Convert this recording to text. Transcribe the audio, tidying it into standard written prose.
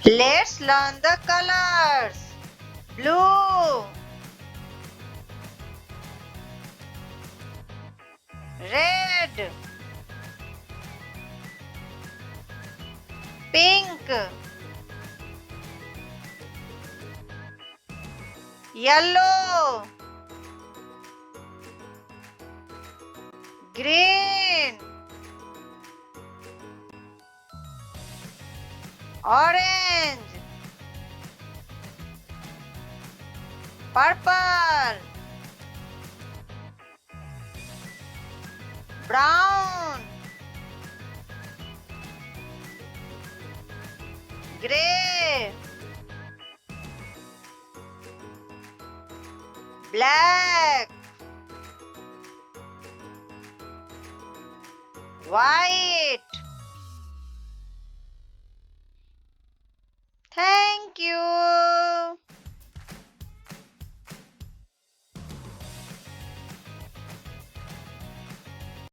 Let's learn the colors. Blue, red, pink, yellow, green, orange, purple, brown, gray, black, white. Thank you.